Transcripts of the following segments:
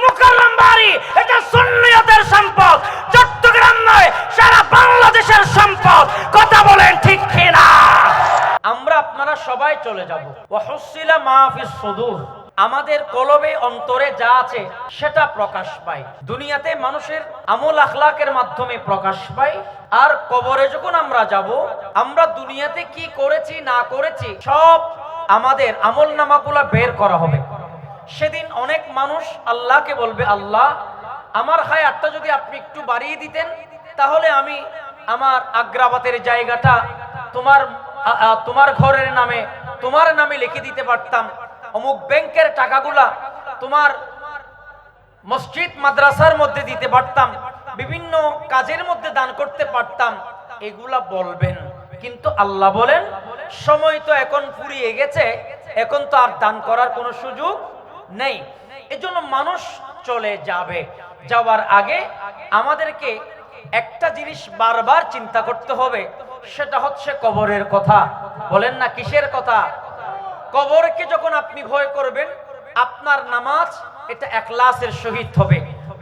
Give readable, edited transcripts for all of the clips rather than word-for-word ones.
মুকাররম বাড়ি, এটা সুন্নিয়তের সম্পদ, চট্টগ্রাম নয় সারা বাংলাদেশের সম্পদ। কথা বলেন ঠিক কিনা? আমরা আপনারা সবাই চলে যাব। ওয়া হুসিলা মা ফিস সুদূর, আমাদের কলবে অন্তরে যা আছে সেটা প্রকাশ পায়। দুনিয়াতে মানুষের আমল আখলাকের মাধ্যমে প্রকাশ পায়, আর কবরে যখন আমরা যাব, আমরা দুনিয়াতে কি করেছি না করেছি সব আমাদের আমল নামাগুলা বের করা হবে। সেদিন অনেক মানুষ আল্লাহকে বলবে, আল্লাহ আমার হায়াতটা যদি আপনি একটু বাড়িয়ে দিতেন, তাহলে আমি আমার আগ্রাবাতের জায়গাটা তোমার ঘরের নামে, তোমার নামে লিখে দিতে পারতাম, অমুক ব্যাংকের টাকাগুলা তোমার মসজিদ মাদ্রাসার মধ্যে দিতে পারতাম, বিভিন্ন কাজের মধ্যে দান করতে পারতাম, এগুলা বলবেন। কিন্তু আল্লাহ বলেন, সময় তো এখন ফুরিয়ে গেছে, এখন তো আর দান করার কোনো সুযোগ নেই। এজন্য মানুষ চলে যাবে। যাওয়ার আগে আমাদেরকে একটা জিনিস বারবার চিন্তা করতে হবে, সেটা হচ্ছে কবরের কথা। বলেন না, কিসের কথা? কবরকে যখন আপনি ভয় করবেন, আপনার নামাজ এটা ইখলাসের সহিত হবে।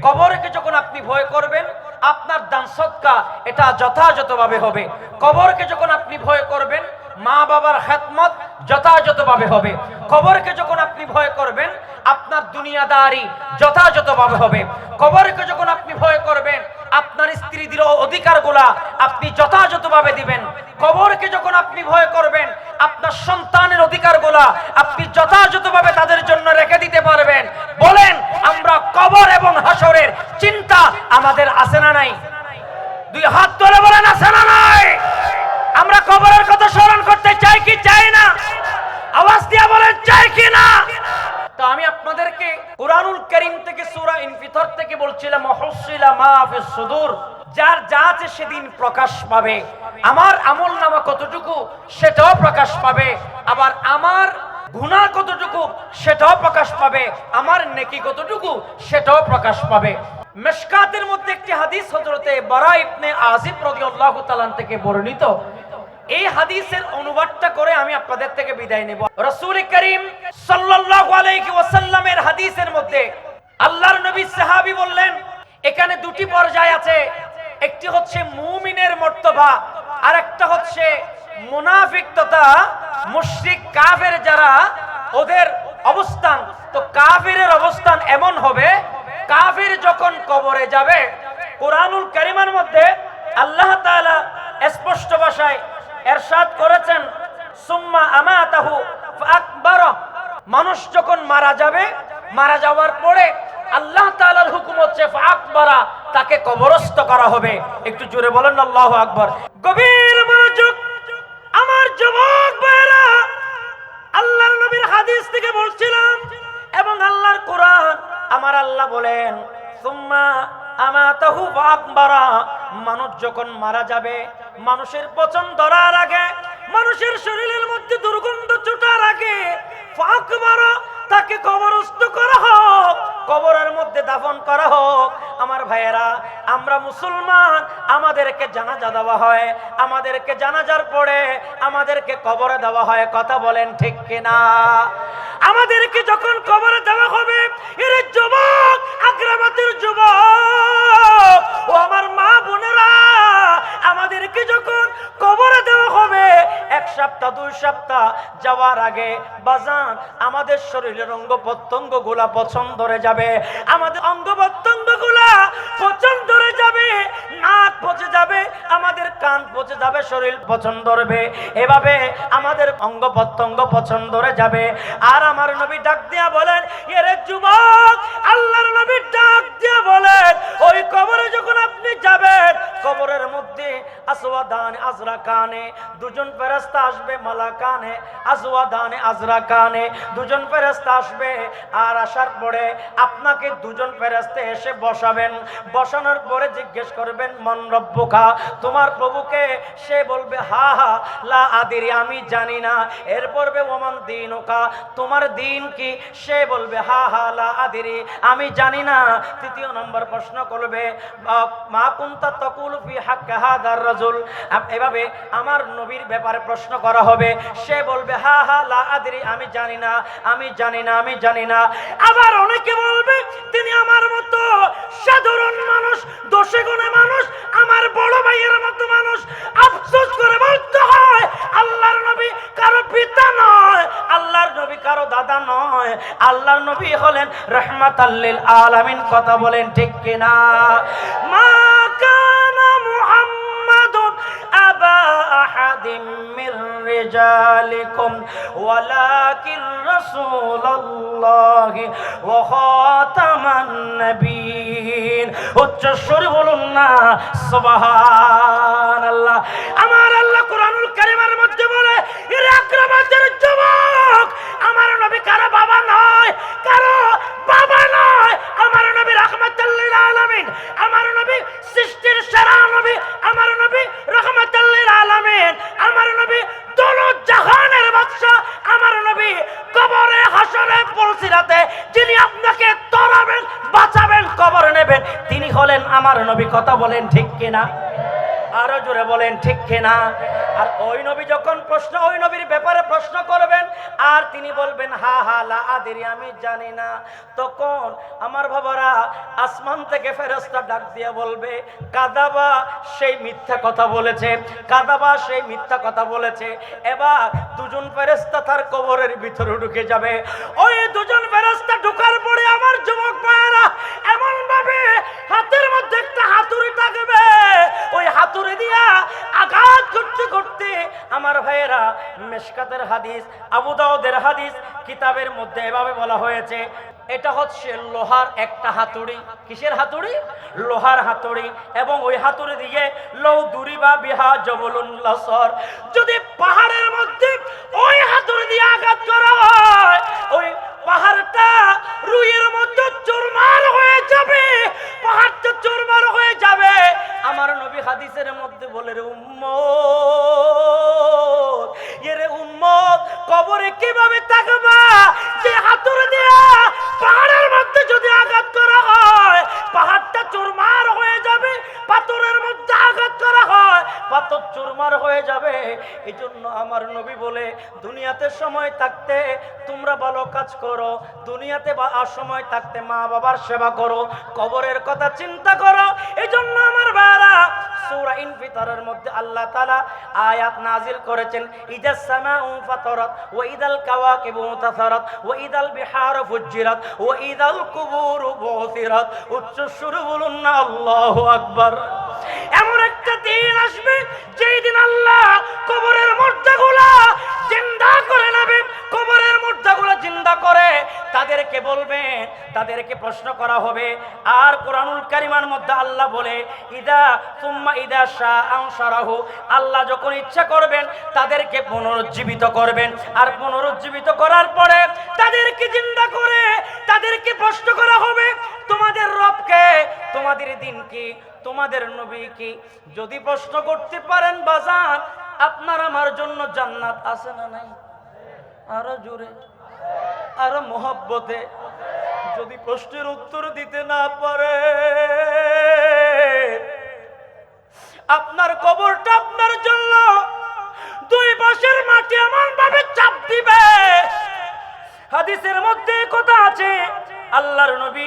কবরকে যখন আপনি ভয় করবেন, আপনার দান সদকা এটা যথাযথভাবে হবে। কবরকে যখন আপনি ভয় করবেন, মা বাবার খেদমত যথাযথভাবে হবে। কবরকে যখন আপনি ভয় করবেন, আপনার দুনিয়াদারি যথাযথভাবে হবে। কবরকে যখন আপনি ভয় করবেন, আপনার স্ত্রীদের অধিকারগুলা আপনি যথাযথভাবে দিবেন। কবরকে যখন আপনি ভয় করবেন, আপনার সন্তানের অধিকারগুলা আপনি যথাযথভাবে তাদের জন্য রেখে দিতে পারবেন। বলেন, আমরা কবর এবং হাসরের চিন্তা আমাদের আছে না নাই? দুই হাত তুলে বলেন, আছে না নাই? আমরা কবরের কথা স্মরণ করতে চাই কি চাই না? আওয়াজ দিয়ে বলেন, চাই কি না? তো আমি আপনাদেরকে কুরআনুল কারীম থেকে সূরা ইনফিতর থেকে বলছিলাম, হুসিলা মা ফিস সুদূর, যার যা আছে সেদিন প্রকাশ পাবে। আমার আমল নামা কতটুকু সেটাও প্রকাশ পাবে, আবার আমার গুনাহ কতটুকু সেটাও প্রকাশ পাবে, আমার নেকি কতটুকু সেটাও প্রকাশ পাবে। মিশকাতের মধ্যে একটি হাদিস হযরতে বারা ইবনে আযিব রাদিয়াল্লাহু তাআলা থেকে বর্ণিত। এই হাদিসের অনুবাদটা করে আমি আপনাদের থেকে বিদায় নেব। রাসূল করিম সাল্লাল্লাহু আলাইহি ওয়াসাল্লামের হাদিসের মধ্যে আল্লাহর নবী সাহাবী বললেন, এখানে দুটি পর্যায় আছে, একটি হচ্ছে মুমিনের মর্তবা, আর একটা হচ্ছে মুনাফিক তথা মুশরিক কাফের যারা, ওদের অবস্থান। তো কাফেরের অবস্থান এমন হবে, কাফের যখন কবরে যাবে, কুরআনুল কারীমের মধ্যে আল্লাহ তাআলা স্পষ্ট ভাষায় ইরশাদ করেছেন, সুম্মা আমাতাহু ফাকবারা, মানুষ যখন মারা যাবে, মারা যাওয়ার পরে আল্লাহ তাআলার হুকুম হচ্ছে ফাকবারা, তাকে কবরস্থ করা হবে। একটু জোরে বলেন আল্লাহু আকবার। গভীর মনোযোগ আমার যুবক ভাইরা, আল্লাহর নবীর হাদিস থেকে বলছিলাম এবং আল্লাহর কোরআন, আমার আল্লাহ বলেন, সুম্মা আমাতাহু ফাকবারা, মানুষ যখন মারা যাবে, মানুষের পচন ধরার আগে, মানুষের শরীরের মধ্যে দুর্গন্ধ ছুটার আগে, ফাকবারা, তাকে কবরস্থ করা হোক, কবরের মধ্যে দাফন করা হোক। আমার ভাইয়েরা, আমরা মুসলমান, আমাদেরকে জানাজা দেওয়া হয়, আমাদেরকে জানাজার পরে আমাদেরকে কবরে দেওয়া হয়। কথা বলেন ঠিক কিনা? আমাদেরকে যখন কবরে দেওয়া হবে, এর যুবক, আগ্রাবাতের যুবক ও আমার মা বোনেরা, আমাদেরকে যখন কবরে দেওয়া হবে, এক সপ্তাহ 2 সপ্তাহ যাওয়ার আগে বাজান, আমাদের শরীরের অঙ্গ প্রত্যঙ্গ গুলা পছন্দ ধরে যাবে, আমাদের অঙ্গ প্রত্যঙ্গ গুলা পছন্দ ধরে যাবে, নাক পচে যাবে, আমাদের কান পচে যাবে, শরীর পছন্দ ধরবে, এভাবে আমাদের অঙ্গ প্রত্যঙ্গ পছন্দ ধরে যাবে। আর আমার নবী ডাক দিয়া বলেন, এরে যুবক, আল্লাহর নবী ডাক দিয়া বলেন, ওই কবরে যখন আপনি যাবেন, কবরের মধ্যে আসওয়াদানে আজরাকানে, দুজন ফেরেশতা আসবে, মালাকানে আসওয়াদানে আজরাকানে, দুজন ফেরেশতা আসবে। আর আসার পরে আপনাকে দুজন ফেরেশতা এসে বসাবেন, বসানোর পরে জিজ্ঞেস করবেন, মান রব্বুকা, তোমার প্রভুকে? সে বলবে, হা হা লা আদিরি, আমি জানি না। এরপর ওমান দীনুকা, তোমার দিন কি? সে বলবে, হা হা লা আদিরি, আমি জানি না। তৃতীয় নম্বর প্রশ্ন করবে, মা কুনতা তাকুলু ফি হাক্কি হাদার রাজুল, এভাবে আমার নবীর ব্যাপারে প্রশ্ন করা হবে। সে বলবে, হা হা লা আদিরি, আমি জানি না, আমি জানি না, আমি জানি না। আবার অনেকে বলবে, 3 আল্লাহর নবী হলেন রাহমাতাল লিল আলামিন। কথা বলেন ঠিক কিনা? মা কানা মুহাম্মাদুন আবা আহাদিম মির রিজালিকুম ওয়ালাকিন রাসূলুল্লাহি ওয়া খাতামান নবিয়্যিন। উচ্চ স্বরে বলুন না সুবহানাল্লাহ। আমার আল্লাহ কোরআনুল কারীমের মধ্যে বলে, এর আকরামাদের যুবক, আমার নবী কারো বাবা নয়, কারো বাবা নয়। আমার নবী রাহমাতুল লিল আলামিন, আমার নবী সৃষ্টির সেরা নবী, আমার নবী রাহমাতুল লিল আলামিন, আমার নবী দৌলত জাহানের বাদশা, আমার নবী কবরে হাসরে পুলসিরাতে যিনি আপনাকে তরাবেন, বাঁচাবেন, কবর নেবেন, তিনি হলেন আমার নবী। কথা বলেন ঠিক কিনা? আরো জোরে বলেন ঠিক কিনা? আর ওই নবী যখন ওই নবীর ব্যাপারে প্রশ্ন করবেন আর তিনি বলবেন হা হা লা আদরি, আমি জানি না, তখন আমার বাবারা আসমান থেকে ফেরেশতা ডাক দিয়ে বলবে, কাযাবা, সেই মিথ্যা কথা বলেছে, কাযাবা, সেই মিথ্যা কথা বলেছে। এবার দুজন ফেরেশতা তার কবরের ভিতরে ঢুকে যাবে। ওই দুজন ফেরেশতা ঢোকার পরে আমার যুবক ভাইরা এমন ভাবে হাতের মধ্যে একটা হাতুড়ি থাকবে, ওই হাতুড়ি দিয়া আঘাত করতে করতে আমার ভাইয়েরা, মিশকাতের হাদিস, আবু দাউদের হাদিস, কিতাবের মধ্যে এভাবে বলা হয়েছে, এটা হচ্ছে লোহার একটা হাতুড়ি। কিসের হাতুড়ি? লোহার হাতুড়ি। এবং ওই হাতুড়ি দিয়ে লৌ দুরিবা বিহা জবলুন লাসর, যদি পাহাড়ের মধ্যে ওই হাতুড়ি দিয়ে আঘাত করা হয়, ওই পাহাড়টা রুইয়ের মধ্যে চুরমার হয়ে যাবে, পাহাড়টা চুরমার হয়ে যাবে। আমার নবী হাদিসের মধ্যে বলে, রে উম্মত, এরে উম্মত, কবরে কিভাবে থাকবা? যে হাতুড়ি দিয়া পাহাড়ের মধ্যে যদি আঘাত করা হয়, পাহাড়টা চুরমার হয়ে যাবে, পাথরের মধ্যে আঘাত করা হয়, পাথর চুরমার হয়ে যাবে। এই জন্য আমার নবী বলে, দুনিয়াতে সময় থাকতে তোমরা ভালো কাজ করো, দুনিয়াতে সময় থাকতে মা বাবার সেবা করো, কবরের কথা চিন্তা করো। এই জন্য আমার ভাইরা সূরা ইনফিতারের মধ্যে আল্লাহ তাআলা আয়াত নাজিল করেছেন, ইজাস সামাউ ফাতারাত ওয়া ইদাল কাওয়াকিবু তাসারাত ওয়া ইদাল বিহারু ফুজ্জিরাত ওয়া ইদাল কুবুরু বুসিরাত। উচ্চ সুরে বলুন না আল্লাহু আকবার। এমন একটা দিন আসবে যেই দিন আল্লাহ কবরের মুর্দাগুলা জিন্দা করে নেবে, কবরের মুর্দাগুলা জিন্দা করে তাদেরকে বলবেন, তাদেরকে প্রশ্ন করা হবে। আর কোরআনুল কারীমের মধ্যে আল্লাহ বলে, ইদা সুম্মা ইদা শাআ আনশারাহু, আল্লাহ যখন ইচ্ছা করবেন তাদেরকে পুনরুজ্জীবিত করবেন। আর পুনরুজ্জীবিত করার পরে তাদেরকে জিন্দা করে তাদেরকে প্রশ্ন করা হবে, তোমাদের রব কে, তোমাদের দিন কি, তোমাদের নবী কি? যদি প্রশ্ন করতে পারেন বাজান, আপনার আমার জন্য জান্নাত আছে না নাই? আরো জোরে, আরো মোহব্বতে। যদি প্রশ্নের উত্তর দিতে না পারে, আপনার কবরটা আপনার জন্য দুই পাশের মাটি এমন ভাবে চাপ দিবে। হাদিসের মধ্যে কথা আছে, আল্লাহর নবী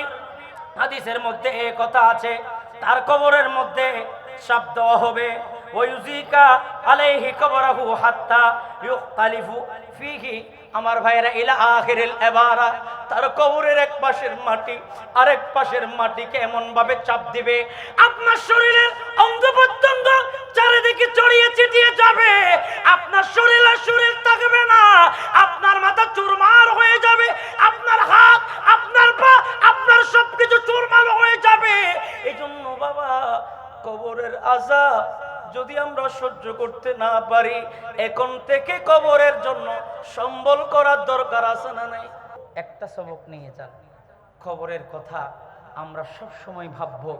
হাদিসের মধ্যে এই কথা আছে, তার কবরের মধ্যে চাপ দেওয়া হবে, ওয়ুজিকা আলাইহি কবরাহু হাত্তা ইউখতালিফু ফিহি। আমার ভাইরা ইলা আখিরিল ইবারা, তার কবরের এক পাশের মাটি আরেক পাশের মাটিকে এমন ভাবে চাপ দিবে, আপনার শরীরের অঙ্গ প্রত্যঙ্গ চারিদিকে ছড়িয়ে ছিটিয়ে যাবে, আপনার শরীরে শরীর থাকবে না, আপনার মাথা চুরমার হয়ে যাবে, আপনার হাত, আপনার পা, আপনার সবকিছু চুরমার হয়ে যাবে। এই জন্য বাবা, কবরের আযাব যদি আমরা সহ্য করতে না পারি, এখন থেকে কবরের জন্য সম্বল করার দরকার আছে না নাই? একটা সবক নিয়ে যান, কবরের কথা আমরা সব সময় ভাববো,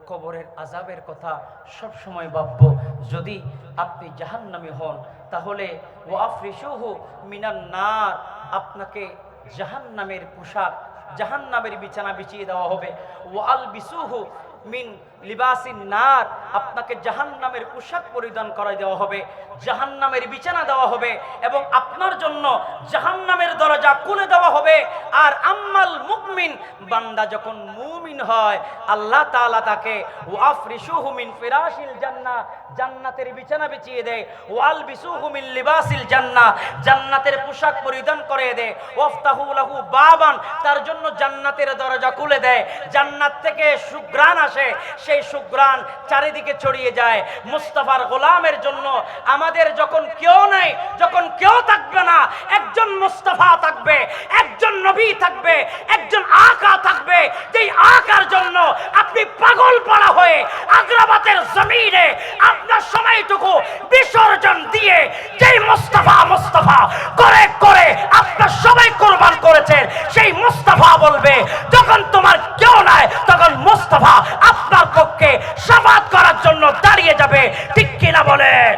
কবরের আযাবের কথা সব সময় ভাববো। যদি আপনি জাহান্নামী হন তাহলে ওয়াফরিশুহু মিনান নার, আপনাকে জাহান্নামের পোশাক, জাহান্নামের বিছানা বিছিয়ে দেওয়া হবে। ওয়ালবিসুহু মিন লিবাসিন নার, আপনাকে জাহান্নামের পোশাক পরিধান করাই দেওয়া হবে, জাহান্নামের বিছানা দেওয়া হবে এবং আপনার জন্য জাহান্নামের দরজা খুলে দেওয়া হবে। আর আম্মাল মুমিন, বান্দা যখন মুমিন হয় আল্লাহ তাআলা তাকে ওয়াফরিশুহু মিন ফিরাশিল জান্নাহ, জান্নাতের বিছানা বিছিয়ে দেয়, ওয়ালবিসুহু মিন লিবাসিল জান্নাহ, জান্নাতের পোশাক পরিধান করে দেয়, ওয়াফতাহু লাহু বাবান, তার জন্য জান্নাতের দরজা খুলে দেয়, জান্নাত থেকে সুঘ্রাণ আসে, সেই সুঘ্রাণ চারিদিকে ছড়িয়ে যায়। মুস্তাফার গোলামের জন্য আমাদের যখন কেউ নাই, যখন কেউ থাকবে না, একজন মুস্তাফা থাকবে, একজন নবী থাকবে, একজন আকা থাকবে, যেই আকার জন্য আপনি পাগল পড়া হয়ে আগ্রাবাদের জমিনে আপনার সময়টুকু বিসর্জন দিয়ে যেই মুস্তাফা মুস্তাফা করে করে আপনার সবাই কুরবান করেছেন, সেই মুস্তাফা বলবে যখন তোমার কেউ নাই তখন মুস্তাফা আপনার পক্ষে শাফাত করার জন্য দাঁড়িয়ে যাবে। ঠিক কিনা বলেন?